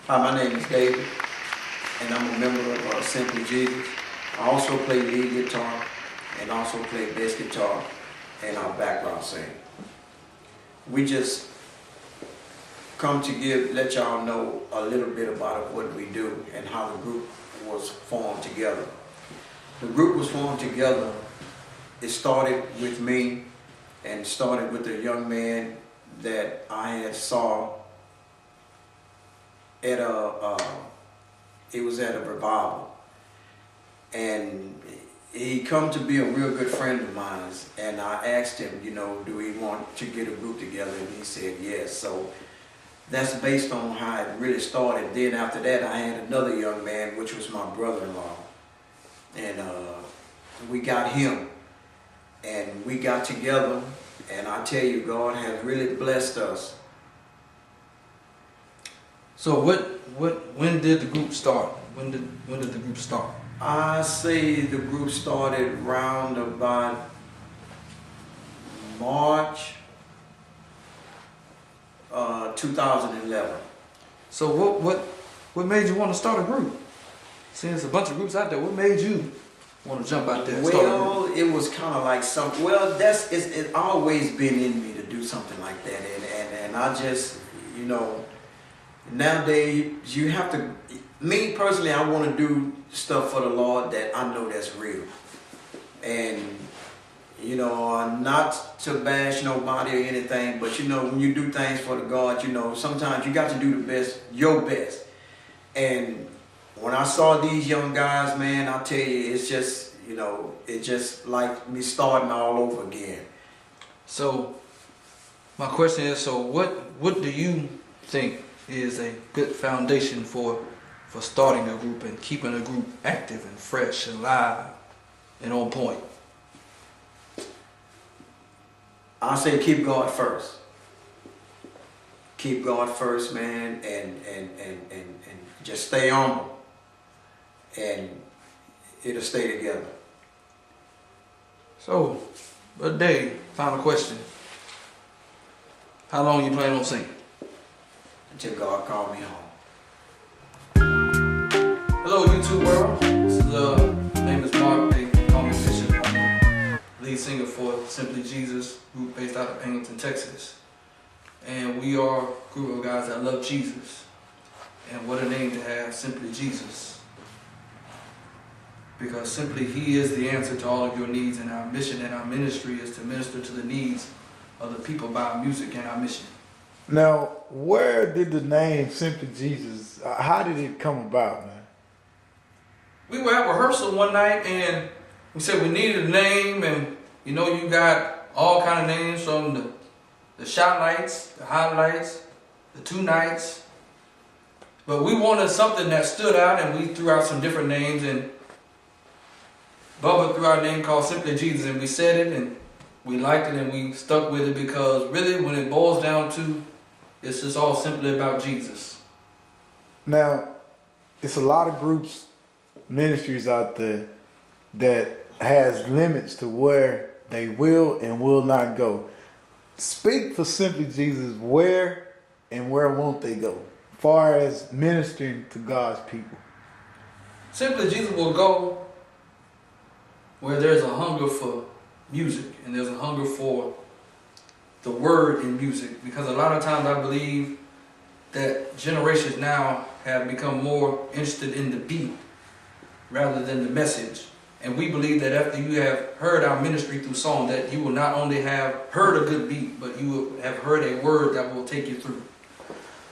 Hi, my name is David, and I'm a member of Simply Jesus. I also play lead guitar and also play bass guitar and background sing. We just come to let y'all know a little bit about what we do and how the group was formed together. The group was formed together. It started with me and started with a young man that I had saw at it was at a revival, and he come to be a real good friend of mine. And I asked him, do we want to get a group together? And he said yes. So that's based on how it really started. Then after that, I had another young man, which was my brother-in-law, and we got him, and we got together. And I tell you, God has really blessed us. So when did the group start? When did the group start? I say the group started round about March 2011. So what made you want to start a group? Since there's a bunch of groups out there, what made you want to jump out there and start a group? Well, it was kind of like it's always been in me to do something like that, and I just, nowadays you have to. Me personally, I want to do stuff for the Lord that I know that's real, and not to bash nobody or anything, but when you do things for the God, sometimes you got to do the best, your best. And when I saw these young guys, man, I tell you, it's just, it's just like me starting all over again. So my question is, so what do you think is a good foundation for starting a group and keeping a group active and fresh and live and on point? I say keep God first. Keep God first, man, and just stay humble, and it'll stay together. So, but Dave, final question. How long you plan on singing? Until God call me home. Hello, YouTube world. This is my name is Mark. They call me Bishop. I'm the lead singer for Simply Jesus, group based out of Angleton, Texas. And we are a group of guys that love Jesus. And what a name to have, Simply Jesus. Because simply He is the answer to all of your needs, and our mission and our ministry is to minister to the needs of the people by our music and our mission. Now, where did the name Simply Jesus, how did it come about, man? We were at rehearsal one night and we said we needed a name, and you got all kind of names from the shot lights, the highlights, the two nights. But we wanted something that stood out, and we threw out some different names, and Bubba threw out a name called Simply Jesus, and we said it and we liked it and we stuck with it, because really when it boils down to, it's just all simply about Jesus. Now, it's a lot of groups, ministries out there that has limits to where they will and will not go. Speak for Simply Jesus, where and where won't they go, as far as ministering to God's people? Simply Jesus will go where there's a hunger for music and there's a hunger for the word in music, because a lot of times I believe that generations now have become more interested in the beat rather than the message. And we believe that after you have heard our ministry through song, that you will not only have heard a good beat, but you will have heard a word that will take you through.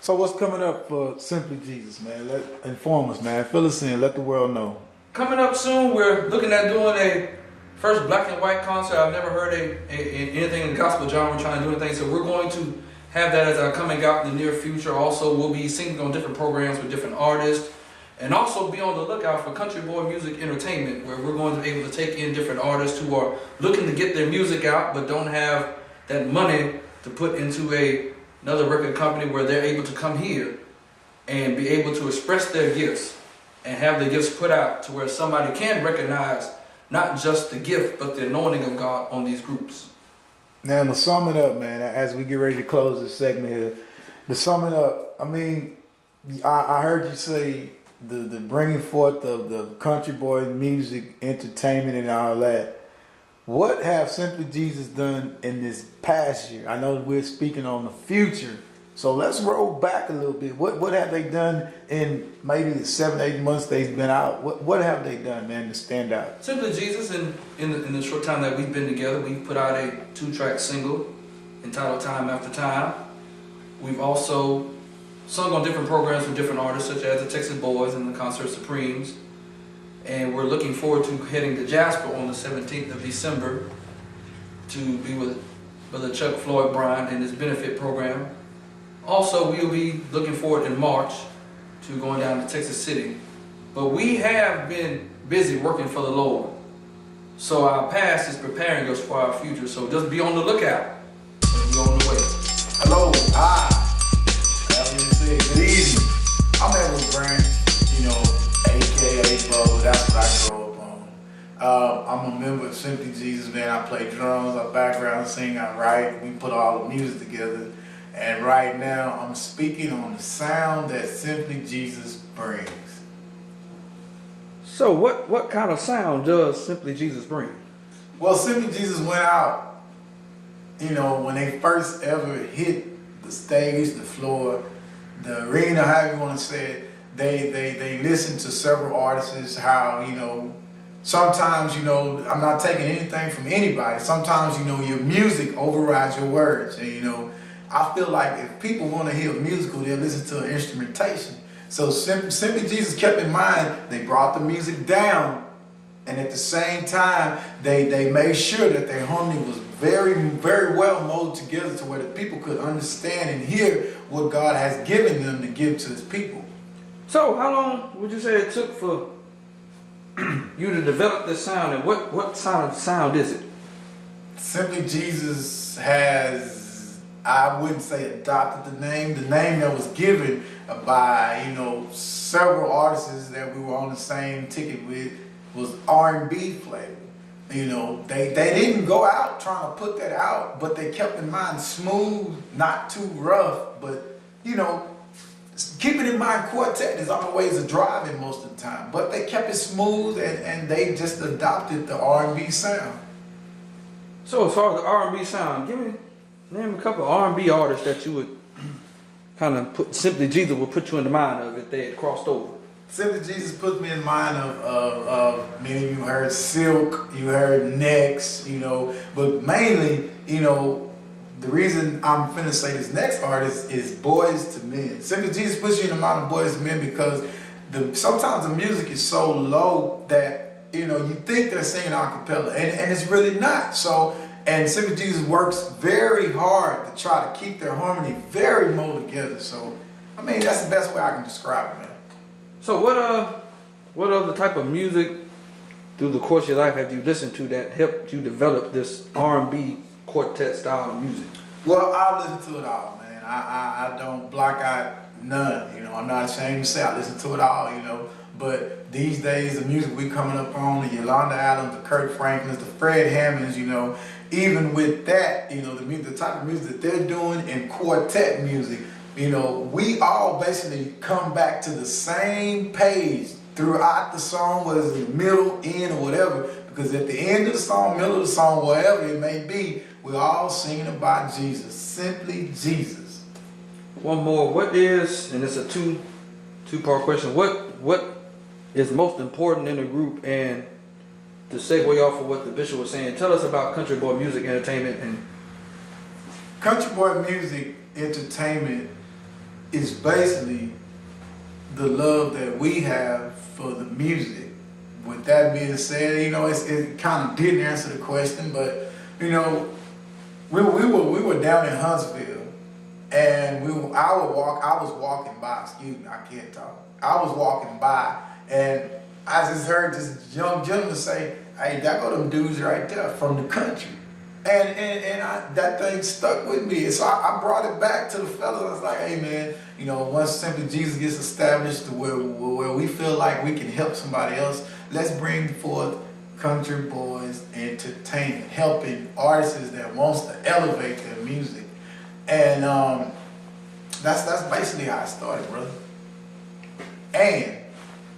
So what's coming up for Simply Jesus, man? Inform us, man. Fill us in. Let the world know. Coming up soon, we're looking at doing a first black and white concert. I've never heard anything in the gospel genre trying to do anything, so we're going to have that as our coming out in the near future. Also, we'll be singing on different programs with different artists, and also be on the lookout for Country Boy Music Entertainment, where we're going to be able to take in different artists who are looking to get their music out but don't have that money to put into another record company, where they're able to come here and be able to express their gifts and have the gifts put out to where somebody can recognize not just the gift but the anointing of God on these groups. Now, to sum it up, man, as we get ready to close this segment here, to sum it up, I mean, I heard you say the bringing forth of the country boy music, entertainment, and all that. What have Simply Jesus done in this past year? I know we're speaking on the future, so let's roll back a little bit. What have they done in maybe the 7-8 months they've been out? What have they done, man, to stand out? Simply Jesus, in the short time that we've been together, we've put out a 2-track single entitled Time After Time. We've also sung on different programs with different artists such as the Texas Boys and the Concert Supremes. And we're looking forward to heading to Jasper on the 17th of December to be with Brother Chuck Floyd Bryan in his benefit program. Also, we'll be looking forward in March to going down to Texas City. But we have been busy working for the Lord. So our past is preparing us for our future. So just be on the lookout. We're on the way. Hello, hi. Good evening. I'm Edward Grant, aka Bubba. That's what I grew up on. I'm a member of Simply Jesus, man. I play drums, I background sing, I write. We put all the music together. And right now, I'm speaking on the sound that Simply Jesus brings. So what kind of sound does Simply Jesus bring? Well, Simply Jesus went out, when they first ever hit the stage, the floor, the arena, however you want to say it, they listened to several artists, how, sometimes, I'm not taking anything from anybody. Sometimes, your music overrides your words. And, I feel like if people want to hear musical, they'll listen to an instrumentation. So Simply Jesus kept in mind, they brought the music down, and at the same time, they made sure that their harmony was very, very well molded together to where the people could understand and hear what God has given them to give to his people. So how long would you say it took for you to develop this sound, and what kind of sound is it? Simply Jesus has, I wouldn't say adopted the name that was given by, several artists that we were on the same ticket with was R&B flavor. They didn't go out trying to put that out, but they kept in mind smooth, not too rough, but, keeping in mind quartet is always a driving most of the time, but they kept it smooth and they just adopted the R&B sound. So as far as the R&B sound, name a couple of R&B artists that you would kind of put, Simply Jesus would put you in the mind of if they had crossed over. Simply Jesus puts me in mind of many of you heard Silk, you heard Next, but mainly, the reason I'm finna say this next artist is Boys to Men. Simply Jesus puts you in the mind of Boys to Men because sometimes the music is so low that, you think they're singing a cappella, and it's really not. So, and Simply Jesus works very hard to try to keep their harmony very molded together. So, that's the best way I can describe it, man. So what other type of music through the course of your life have you listened to that helped you develop this R&B quartet style of music? Well, I listen to it all, man. I don't block out none. I'm not ashamed to say I listen to it all, But these days, the music we coming up on, the Yolanda Adams, the Kurt Franklins, the Fred Hammonds, even with that, the type of music that they're doing in quartet music, we all basically come back to the same page throughout the song, whether it's in the middle, end, or whatever, because at the end of the song, middle of the song, whatever it may be, we're all singing about Jesus, Simply Jesus. One more, what is, and it's a two-part question, what is most important in the group? And to segue off of what the bishop was saying, tell us about Country Boy Music Entertainment. And Country Boy Music Entertainment is basically the love that we have for the music. With that being said, it kind of didn't answer the question, but we were down in Huntsville, and I was walking by. Excuse me, I can't talk. I was walking by, and I just heard this young gentleman say, "Hey, that go them dudes right there from the country." And that thing stuck with me. And so I brought it back to the fellas. I was like, hey man, once Simply Jesus gets established to where we feel like we can help somebody else, let's bring forth Country Boys Entertainment, helping artists that wants to elevate their music. And that's basically how it started, brother. And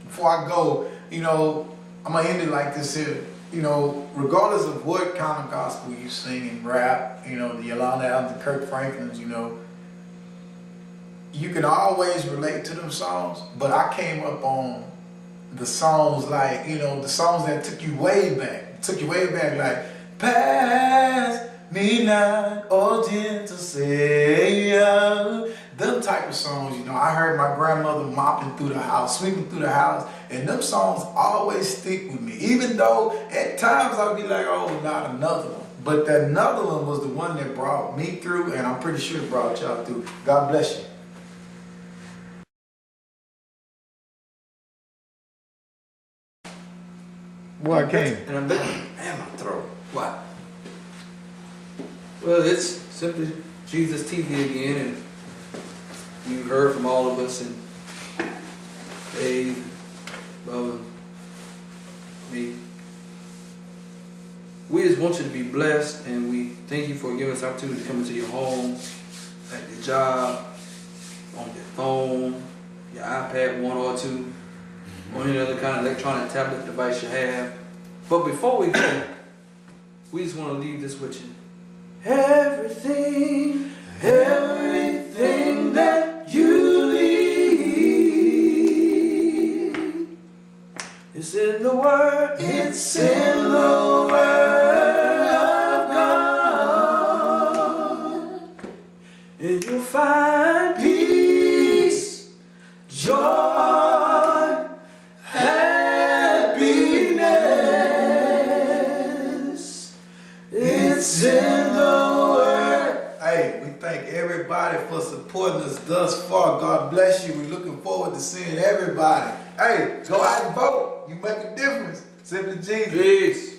before I go, you know, I'm gonna end it like this here. You know, regardless of what kind of gospel you sing and rap, you know, the Yolanda Adams, the Kirk Franklins, you know, you can always relate to them songs. But I came up on the songs like, you know, the songs that took you way back, like pass me not, oh gentle Savior. Them type of songs, you know, I heard my grandmother mopping through the house, sweeping through the house, and them songs always stick with me. Even though at times I'll be like, oh, not another one. But that another one was the one that brought me through, and I'm pretty sure it brought y'all through. God bless you. Boy, I can't. And I'm man, my throat. Why? Well, it's Simply Jesus TV again, and you heard from all of us, and Dave, Bubba, me. We just want you to be blessed, and we thank you for giving us the opportunity to come into your home, at your job, on your phone, your iPad 1 or 2, or any other kind of electronic tablet device you have. But before we go, we just want to leave this with you. Everything that you need is in the Word. It's in the Word of God. And you'll find peace, joy, happiness. It's in the Word. Hey, we thank everybody for supporting us thus far. God bless you. We're looking forward to seeing everybody. Hey, go out and vote. You make a difference. Simply Jesus. Peace.